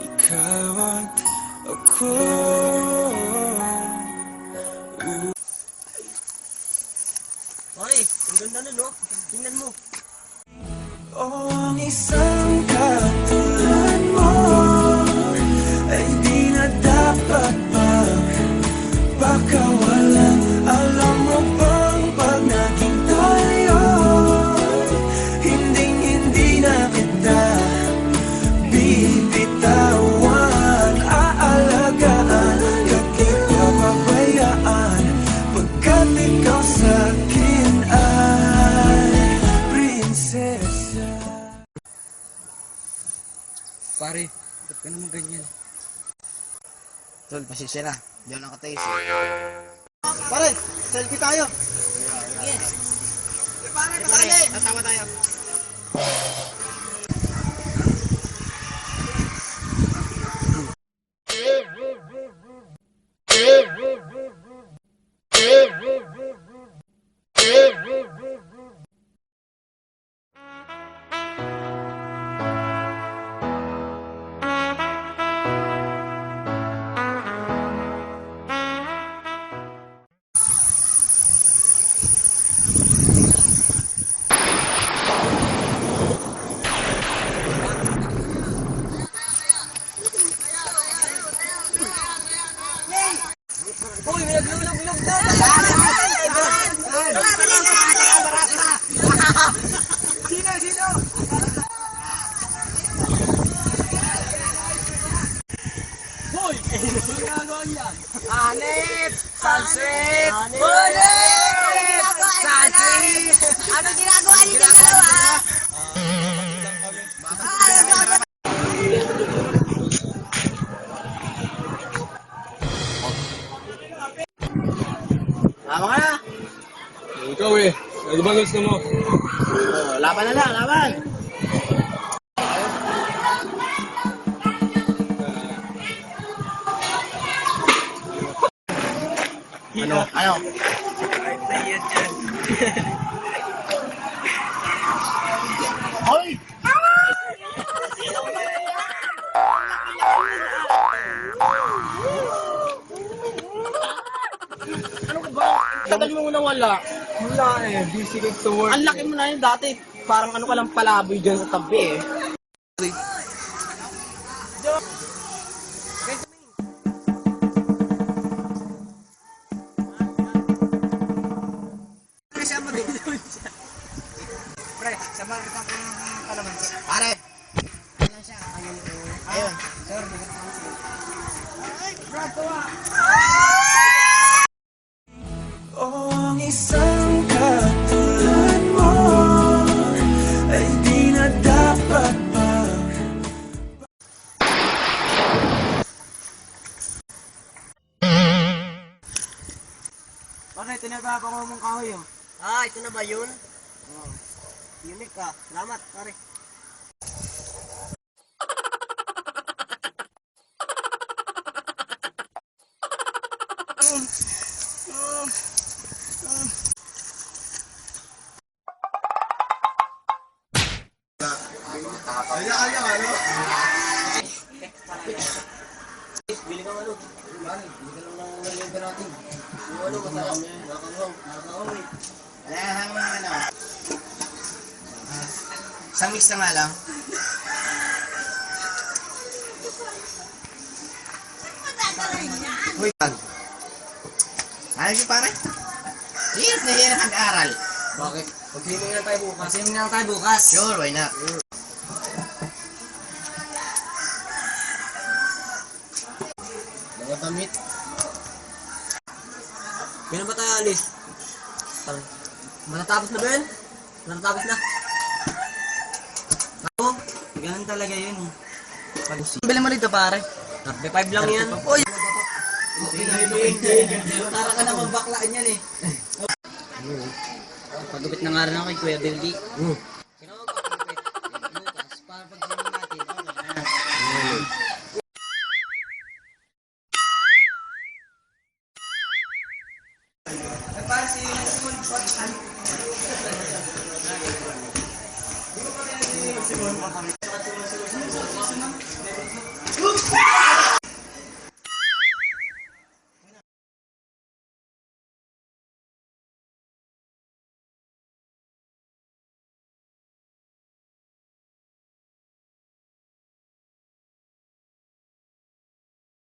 Ikaw at ako. Ay, ang ganda na, no? Tingnan mo. Ang isang katulad mo ay di na dapat pagpakawalan. Alam mo bang pag naging tayo, hindi na kita bibitawan. Aalagaan, kahit papabayaan, pagkat ikaw sa'kin ay prinsesa. Pare, ba't ka naman ganyan? Tol, pasensya na. Hindi ako nakatayo. Pare, selfie tayo. Sige. Pare, kasama tayo. Uy, may naglulog-log daw! Sino? Hoy! Ano ginagawa niyan? Hanip! Sunset! Hanip! Sunset! Ano ginagawa niyo dyan dalawa? Tama ka na! Ikaw ano ba gusto mo? Oh, laban na lang, laban! Ano? Hoy! Ano ka ba? Tagal mo muna wala. Wala busy ka sa work. Ang laki mo na yun dati. Parang ano ka lang palaboy dyan sa tabi Pre, sama kita po ng kalamansi. Pare! Ayun siya. Ayun. Sir, Ang isang katulad mo ay di na dapat Bakit? Tinatapa ko mong kahoy yun. Ah, ito na ba yun? Unique ka. Salamat, pare. Bili ka ano? Bili ka lang ng nalilita natin. Yung ano, masarap. Nakakahaw. Alam mo naman ako. Isang mix na nga lang. Uy, pag. Ayos yung pare? Hirap na hirap mag-aaral. Bakit? Mag-swimming lang tayo bukas. Swimming lang tayo bukas. Sure, why not? Mga damit. Kailan ba tayo alis? Matatapos na ba yun? Matatapos na. Ako, ganun talaga yun eh. Bili mo dito pare. 35 lang yan. Uy! Para ka na magbaklaan yan eh. Pagupit na nga rin ako kay Kuya Bildi. Sino magpapagupit? Bukas, para pag sinin natin, Simon.